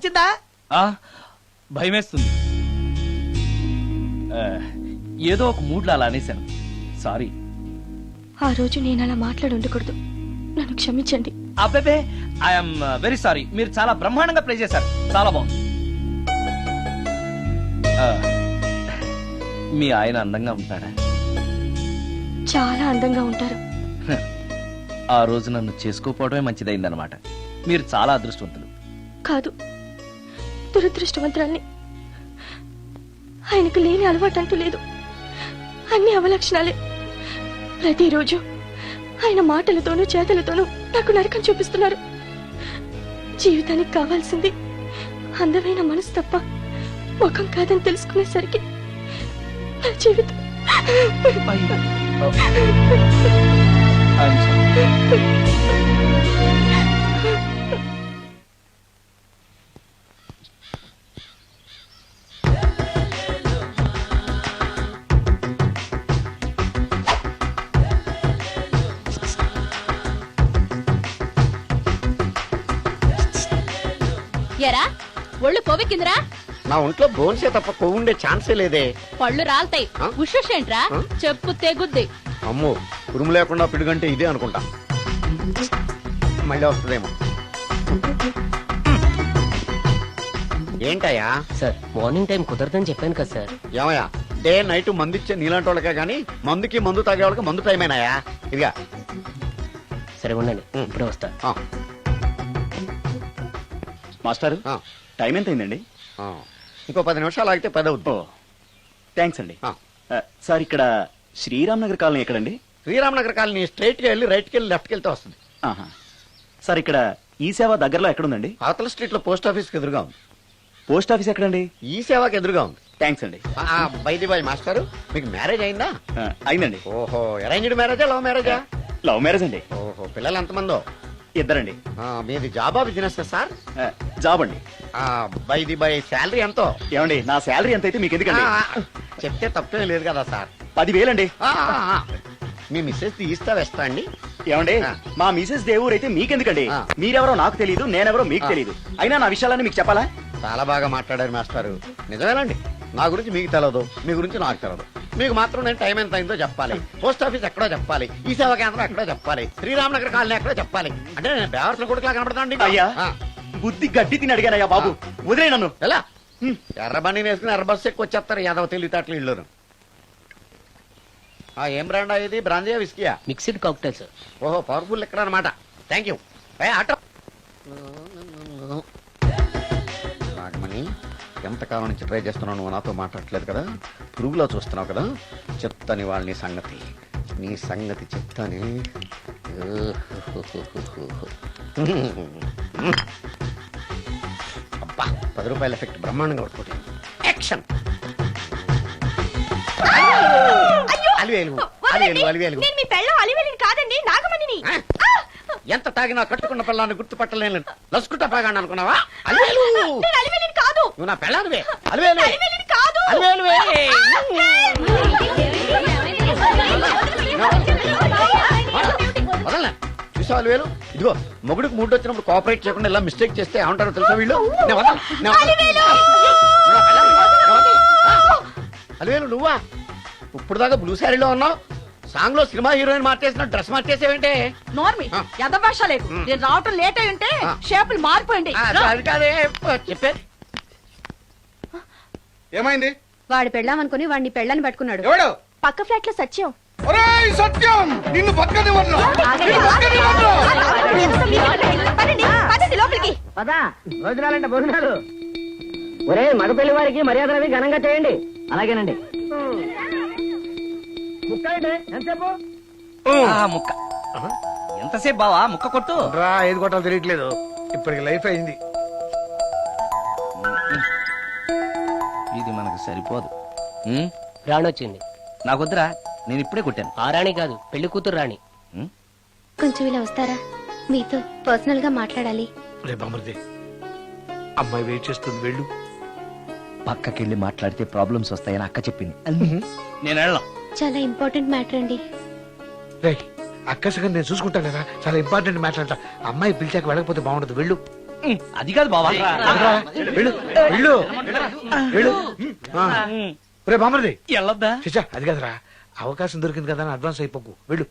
నచ్చిందా? భయమేస్తుంది. ఏదో ఒక మూడ్లో అలా అనేశాను. సారీ. ఆ రోజు నేను అలా మాట్లాడి ఉండకూడదు, నన్ను క్షమించండి. అబ్బే, ఐఎమ్ వెరీ సారీ. మీరు చాలా బ్రహ్మాండంగా ప్లే చేశారు, చాలా బాగుంది. మీ ఆయన అందంగా ఉంటాడా? చాలా అందంగా ఉంటారు. ఆ రోజు నన్ను చేసుకోపోవడమే మంచిదైందనమాట. మీరు చాలా అదృష్టవంతులు. కాదు, దురదృష్టవంతురాల్ని. ఆయనకు లేని అలవాటు అంటూ లేదు, అన్ని అవలక్షణాలే. ప్రతిరోజు ఆయన మాటలతోనూ చేతలతోనూ నాకు నరకం చూపిస్తున్నారు. జీవితానికి కావాల్సింది అందమైన మనసు తప్ప ముఖం కాదని తెలుసుకునేసరికి నా జీవితం ఎరా ఒళ్ళు కొవ్వెక్కిందిరా? నా ఒంట్లో బోన్సే తప్ప కొవ్వు ఉండే ఛాన్సే లేదే. పళ్ళు రాల్తాయి. ఉషేంట్రా? చెప్పు తెగుద్ది. అమ్మో, ఉరుము లేకుండా పిడుగంటే ఇదే అనుకుంటా. మళ్ళీ వస్తుందేమో. ఏంటయ్యా? సార్, మార్నింగ్ టైం కుదరదని చెప్పాను కదా సార్. ఏమయ్యా, డే నైట్ మందు ఇచ్చే నీలాంటి వాళ్ళకే గానీ మందుకి మందు తాగే వాళ్ళకి మందు టైమేనాయా? ఇదిగా సరే ఉండండి, ఇప్పుడే వస్తా. మాస్టర్, టైం ఎంత అయిందండి? ఇంకో 10 నిమిషాలు ఆగితే 10 అవుతుంది. థ్యాంక్స్ అండి. సార్, ఇక్కడ శ్రీరామ్ నగర్ కాలనీ ఎక్కడండి? శ్రీరామ్ నగర్ కాలనీ స్ట్రైట్ గా వెళ్ళి రైట్ కి వెళ్ళి లెఫ్ట్ కి వెళ్తే వస్తుంది. సార్, ఇక్కడ ఈ సేవ దగ్గరలో ఎక్కడుందండి? అవతల స్ట్రీట్ లో పోస్ట్ ఆఫీస్ కి ఎదురుగా ఉంది. పోస్ట్ ఆఫీస్ ఎక్కడండి? ఈ సేవకి ఎదురుగా ఉంది. థ్యాంక్స్ అండి. బైది బాయ్ మాస్టర్, మీకు మ్యారేజ్ అయిందా? అయిందండి. ఓహో, అరేంజ్డ్ మ్యారేజా లవ్ మ్యారేజా? లవ్ మ్యారేజ్ అండి. ఓహో, పిల్లలు ఎంతమందో? ఇద్దరండి. మీది జాబా బిజినెస్ సార్? జాబ్ అండి. బైది బాయ్ శాలరీ ఎంతో? ఏమండి, నా శాలరీ ఎంత అయితే మీకు ఎందుకండి? చెప్తే తప్పేం లేదు కదా సార్. 10,000 అండి. మీ మిస్సెస్ తీస్తా వేస్తా అండి. ఏమండి, మా మిసెస్ దేవూర్ అయితే మీకెందుకండి? మీరెవరో నాకు తెలియదు, నేనెవరో మీకు తెలియదు. అయినా నా విషయాలని మీకు చెప్పాలా? చాలా బాగా మాట్లాడారు మాస్టారు. నిజమేనండి, నా గురించి మీకు తెలదు, మీ గురించి నాకు తెలదు. మీకు మాత్రం నేను టైం ఎంత అయిందో చెప్పాలి, పోస్ట్ ఆఫీస్ ఎక్కడో చెప్పాలి, ఈ సేవా కేంద్రం ఎక్కడో చెప్పాలి, శ్రీరామ్ నగర్ కాలనీ ఎక్కడో చెప్పాలి. అంటే నేను బేవర్స్ కొడుకులా కనబడతాను. అయ్యా, బుద్ధి గడ్డి తిని అడిగానయ్యా బాబు, వదిలే నన్ను. ఎలా ఎర్ర బండి వేసుకుని ఎర్ర బస్సు ఎక్కువ వచ్చేస్తారు యాదవ తెలివితేటలు ఇల్లు. ఏం బ్రాండా ఇది? బ్రాంజియా విస్కియా? Mixed cocktail sir. ఓహో, పవర్ఫుల్ ఎక్కడ అనమాట. Thank you. ఆటో నాగమణి, ఎంతకాలం నుంచి ట్రై చేస్తున్నావు, నువ్వు నాతో మాట్లాడట్లేదు కదా, పురుగులో చూస్తున్నావు కదా, చెప్తాని వాళ్ళ నీ సంగతి చెప్తాని. అబ్బా, 10 రూపాయల ఎఫెక్ట్ బ్రహ్మాండంగా పట్టుకోండి. యాక్షన్. ఎంత తాగినా కట్టుకున్న పిల్లాన్ని గుర్తుపట్టలేను లసుకుంటా పాగాను అనుకున్నావా? అలివేలు నువ్వు నా పిల్లానివే. అలివేలు వదలనా? చూసావు అలివేలు? ఇదిగో, మొగుడికి మూడు వచ్చినప్పుడు కోఆపరేట్ చేయకుండా ఇలా మిస్టేక్ చేస్తే ఏమంటారో తెలుసా వీళ్ళు? అలివేలు నువ్వా? ఇప్పుడు దాకా బ్లూ శారీలో ఉన్నావు, సాంగ్ లో సినిమా హీరోయిన్ మార్చేసిన డ్రెస్ మార్చేసేవంటే? నార్మల్ యథభాష లేదు. నేను రావటం లేట్ అయి ఉంటే షేపులు మారిపోయింది. అది కాదే చెప్పేది. ఏమైంది? వాడు పెళ్ళామనుకుని వాడిని పెళ్ళని పట్టుకున్నాడు. ఎవడు? పక్క ఫ్లాట్ లో సత్యం. సత్యం, నిన్ను పక్కనివ్వను. లోపలికి భోజనాలంటే భోజనాలు. ఒరే, మగ పెళ్లి వారికి మర్యాదలవి ఘనంగా చేయండి. అలాగేనండి. ముక్క ఎంతసేపు బావా? ముక్క కొట్టు. ఏది కొట్టాలో తెలియట్లేదు, ఇప్పటికి లైఫ్ అయింది. ఇది మనకు సరిపోదు. రాణొచ్చింది. నాకొద్దురా, నేను ఇప్పుడే కొట్టాను. ఆ రాణి కాదు, పెళ్లి కూతురు రాణి. కొంచెం ఇలా వస్తారా? మీతో పర్సనల్ గా మాట్లాడాలి. బామర్ది, అమ్మాయి వెయిట్ చేస్తుంది, వెళ్ళు. పక్కకెళ్ళి మాట్లాడితే ప్రాబ్లమ్స్ వస్తాయని అక్క చెప్పింది. నేను వెళ్ళను. చాలా ఇంపార్టెంట్ మ్యాటర్ అండి. అక్కసగా నేను చూసుకుంటాను కదా, చాలా ఇంపార్టెంట్ మ్యాటర్ అంట. అమ్మాయి పిలిచాక వెళ్ళకపోతే బాగుండదు, వెళ్ళు. అది కాదు బావా. వెళ్ళు వెళ్ళు వెళ్ళు ఆ. రే బామర్ది వెళ్ళొద్దా? చిచ్చా అది కదరా అవకాశం దొరికింది కదా అని అడ్వాన్స్ అయిపోకు వెళ్ళు.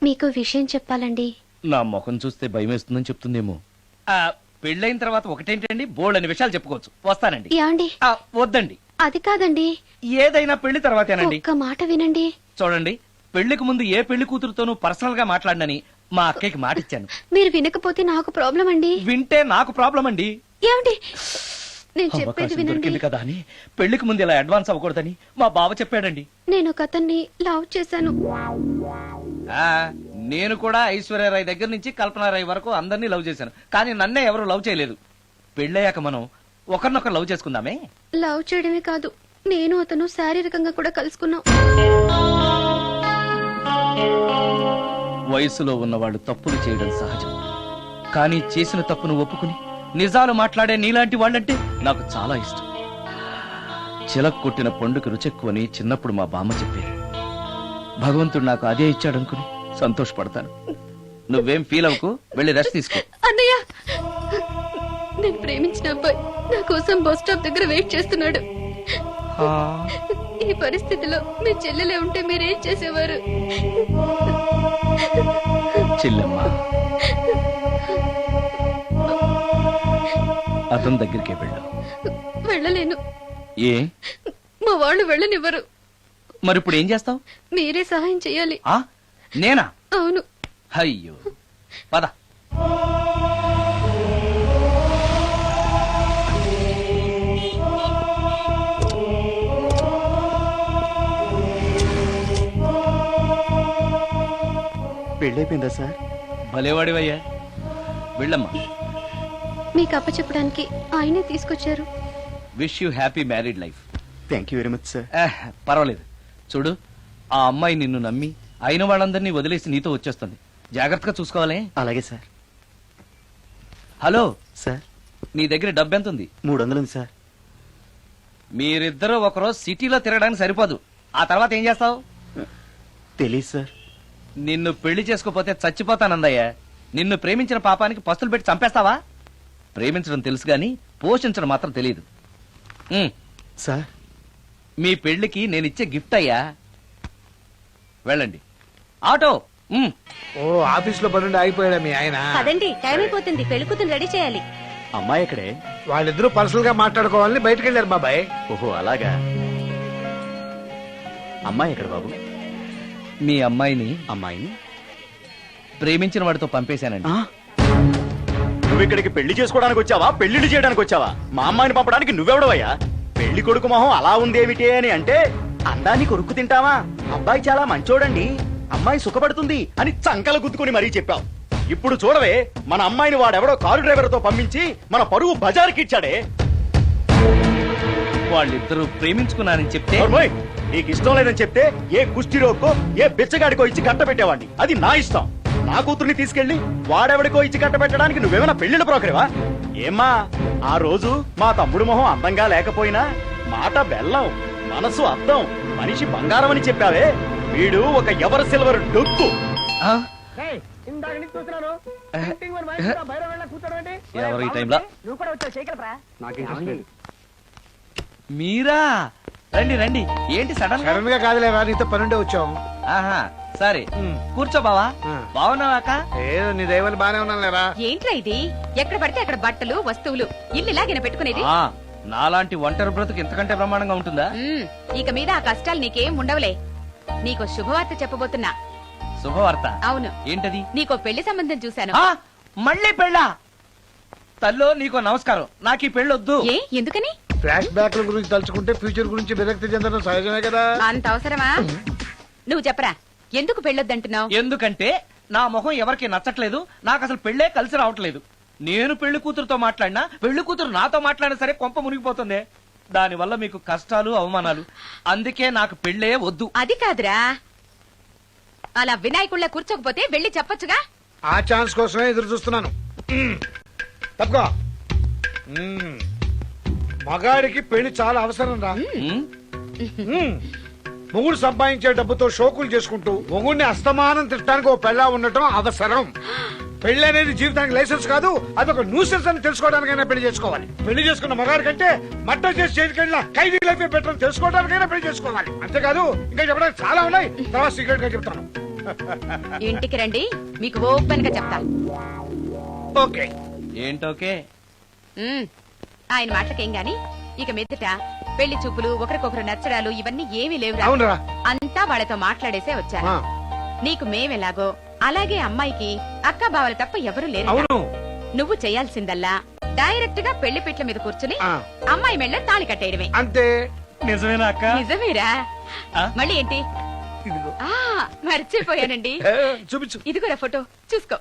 మీకు విషయం చెప్పాలండి. నా ముఖం చూస్తే భయం వేస్తుందని చెప్తుందేమో. పెళ్ళైన తర్వాత ఒకటేంటండి, బోల్డ్ అనే విషయాలు చెప్పుకోవచ్చు. వస్తానండి. యాండి వద్దండి, అది కాదండి, ఏదైనా పెళ్లి తర్వాతేనండి. ఒక్క మాట వినండి. చూడండి, పెళ్లికి ముందు ఏ పెళ్లి కూతురుతోనూ పర్సనల్ గా మాట్లాడనని మా అక్కకి మాట ఇచ్చాను. మీరు వినకపోతే నాకు ప్రాబ్లం అండి. వింటే నాకు ప్రాబ్లం అండి. ఏమండి, నేను చెప్పేది అవకాశం వినండి. దొరికింది కదా అని పెళ్లికి ముందు ఇలా అడ్వాన్స్ అవ్వకూడదని మా బావ చెప్పాడండి. నేను ఒక అతన్ని లవ్ చేశాను. నేను కూడా ఐశ్వర్యరాయ్ దగ్గర నుంచి కల్పనారాయ్ వరకు అందరినీ లవ్ చేశాను, కానీ నన్నే ఎవరు లవ్ చేయలేదు. పెళ్ళయ్యాక మనం ఒకరినొకరు లవ్ చేసుకుందామే. లవ్ చేయడమే కాదు, నేను అతను శారీరకంగా కూడా కలుసుకున్నాం. వయసులో ఉన్నవాళ్ళు తప్పులు చేయడం సహజం, కానీ చేసిన తప్పును ఒప్పుకుని నిజాలు మాట్లాడే నీలాంటి వాళ్ళంటే నాకు చాలా ఇష్టం. చిలక కొట్టిన పండుగ రుచెక్కువని చిన్నప్పుడు మా బామ్మ చెప్పేది. భగవంతుడు నాకు అదే ఇచ్చాడనుకుని సంతోషపడతాను. నువ్వేం ఫీల్ అవ్వకు, వెళ్ళి రెస్ట్ తీసుకో. అన్నయ్య, నేను ప్రేమించిన అబ్బాయి నా కోసం బస్ స్టాప్ దగ్గర వెయిట్ చేస్తున్నాడు. ఈ పరిస్థితిలో మీ చెల్లెలే ఉంటే మీరేం చేసేవారు? చెల్లెమ్మ, అతని దగ్గరికే వెళ్ళు. వెళ్ళలేను, ఏ? మా వాళ్ళు వెళ్ళనివ్వరు. మరి ఇప్పుడు ఏం చేస్తావు? మీరే సహాయం చెయ్యాలి. నేనా? అవును. అయ్యో, పద. పెళ్ళైపోయిందా సార్? భలేవాడివయ్యా, వెళ్ళమ్మా. మీకు అప్పచెప్పడానికి ఆయనే తీసుకొచ్చారు. Wish you happy married life. Thank you very much sir. పర్వాలేదు. చూడు, ఆ అమ్మాయి నిన్ను నమ్మి అయిన వాళ్ళందరినీ వదిలేసి నీతో వచ్చేస్తుంది. జాగ్రత్తగా చూసుకోవాలి. అలాగే సార్. హలో సార్, నీ దగ్గర డబ్బు ఎంత ఉంది? 300 ఉంది సార్. మీరిద్దరూ ఒకరోజు సిటీలో తిరగడానికి సరిపోదు. ఆ తర్వాత ఏం చేస్తావు? తెలీదు సార్. నిన్ను పెళ్లి చేసుకోపోతే చచ్చిపోతానందయ్యా. నిన్ను ప్రేమించిన పాపానికి పస్తులు పెట్టి చంపేస్తావా? ప్రేమించడం తెలుసు గాని పోషించడం మాత్రం తెలియదు. సార్, మీ పెళ్లికి నేనిచ్చే గిఫ్ట్ అయ్యా. వెళ్ళండి. ఆటో. ఓ ఆఫీస్ లో పనుండి ఆగిపోయాడా మీ ఆయన? పదండి, టైం అయిపోతుంది. పెళ్లి కూతురు రెడీ చేయాలి. అమ్మాయి ఎక్కడే? వాళ్ళిద్దరూ పర్సనల్ గా మాట్లాడుకోవాలని బయటకు వెళ్ళారు బాబాయ్. ఓహో అలాగా. అమ్మాయి ఎక్కడ బాబు? మీ అమ్మాయిని అమ్మాయిని ప్రేమించిన వాడితో పంపేశానండి. నువ్వు ఇక్కడికి పెళ్లి చేసుకోవడానికి వచ్చావా, పెళ్లిళ్ళు చేయడానికి వచ్చావా? మా అమ్మాయిని పంపడానికి నువ్వెవడవయ్యా? పెళ్లి కొడుకు మొహం అలా ఉందేమిటి అని అంటే అందాన్ని కొరుక్కు తింటావా? అబ్బాయి చాలా మంచోడండి, అమ్మాయి సుఖపడుతుంది అని చంకల గుద్దుకుని మరీ చెప్పావు. ఇప్పుడు చూడవే, మన అమ్మాయిని వాడెవడో కారు డ్రైవర్ తో పంపించి మన పరువు బజార్కి ఇచ్చాడే. వాళ్ళిద్దరూ ప్రేమించుకున్నారని చెప్తే నోర్మోయ్, నీకు ఇష్టం లేదని చెప్తే ఏ కుష్టిరోకో ఏ బిచ్చగాడికో ఇచ్చి కట్టబెట్టేవాడిని. అది నా ఇష్టం. నా కూతుర్ని తీసుకెళ్లి వాడెవడికో ఇచ్చి కట్టబెట్టడానికి నువ్వేమైనా పెళ్లిళ్ళ బ్రోకరేవా? ఏమ్మా, ఆ రోజు మా తమ్ముడు మొహం అందంగా లేకపోయినా మాట బెల్లం, మనసు అద్దం, మనిషి బంగారం అని చెప్పావే. వీడు ఒక ఎవరు సిల్వర్ డొక్కు. ఇందాక నుంచి చూస్తున్నాను. ఎవరు ఈ టైంలో? నువ్వు కూడా వచ్చావు, చేయగలరా? మీరా? రండి రండి. ఏంటి సడన్ సడన్ గా కాదులేవా, నీతో పనుండే వచ్చాం. ఆహా, సరే కూర్చో బావా. బావున్నావాక? ఏదో నీ దైవాలు బానే ఉన్నాను లేరా. ఏంట్రా ఇది? ఎక్కడ పడితే అక్కడ బట్టలు వస్తువులు ఇల్లు ఇలాగిన పెట్టుకునేది. నాలాంటి ఒంటరి బ్రతుకు ఎంతకంటే బ్రహ్మాండంగా ఉంటుందా? ఇక మీద ఆ కష్టాలు నీకేం ఉండవులే. నీకో శుభవార్త చెప్పబోతున్నా. శుభవార్త? అవును. ఏంటది? నీకో పెళ్లి సంబంధం చూశాను. మళ్ళీ పెళ్ళా? తల్లో నీకో నమస్కారం, నాకు ఈ పెళ్ళొద్దు. ఏ ఎందుకని? ఫ్లాష్ బ్యాక్ గురించి తలుచుకుంటే ఫ్యూచర్ గురించి విరక్తి చెందడం సహజమే కదా. అంత అవసరమా? నువ్వు చెప్పరా, ఎందుకు పెళ్ళొద్దంటున్నావు? ఎందుకంటే నా మొహం ఎవరికి నచ్చట్లేదు, నాకు అసలు పెళ్ళే కలిసి రావట్లేదు. నేను పెళ్లి కూతురుతో మాట్లాడినా, పెళ్లి కూతురు నాతో మాట్లాడినా సరే కొంప మునిగిపోతుంది. దానివల్ల మీకు కష్టాలు అవమానాలు. అందుకే నాకు పెళ్ళే వద్దు. అది కాదురా, అలా వినాయకుళ్ళ కూర్చోకపోతే వెళ్ళి చెప్పొచ్చుగా. ఆ ఛాన్స్ కోసమే ఎదురు చూస్తున్నాను. తప్పుకో. మగాడికి పెళ్లి చాలా అవసరం రా. మొగుడు సంపాదించే డబ్బుతో షోకులు చేసుకుంటూ మొగుడిని అస్తమానం తిట్టడానికి ఓ పెళ్ళా ఉండటం అవసరం. పెళ్లి అనేది జీవితానికి లైసెన్స్ కాదు, అదొక న్యూసెన్స్ అని తెలుసుకోవడానికైనా పెళ్లి చేసుకోవాలి. పెళ్లి చేసుకున్న మగాడి కంటే మట్ట చేసి చేతికెళ్ళిన ఖైదీ లైఫ్ బెటర్ అని తెలుసుకోవడానికైనా పెళ్లి చేసుకోవాలి. అంతేకాదు ఇంకా చెప్పడానికి చాలా ఉన్నాయి, తర్వాత సీక్రెట్ గా చెప్తాను. ఇంటికి రండి, మీకు ఓపెన్ గా చెప్తాను. ఓకే. ఏంటోకే? ఆయన మాటలకేం గాని ఇక మీదట పెళ్లి చూపులు, ఒకరికొకరు నచ్చడాలు ఇవన్నీ ఏమీ లేవు. అవునరా? అంతా వాళ్ళతో మాట్లాడేసే వచ్చారు. ఆ. నీకు మేమెలాగో అలాగే అమ్మాయికి అక్క బావలు తప్ప ఎవరు లేరు. అవును. నువ్వు చేయాల్సిందల్లా డైరెక్ట్ గా పెళ్లి పిట్ల మీద కూర్చుని ఆ. అమ్మాయి మెళ్ళ తాళి కట్టేయడమే. అంతే. నిజమేనా అక్క? నిజమేరా? మళ్ళీ ఏంటి? ఇదిగో. ఆ మర్చిపోయానండి. చూపించు. ఇదిగోరా ఫోటో చూసుకో.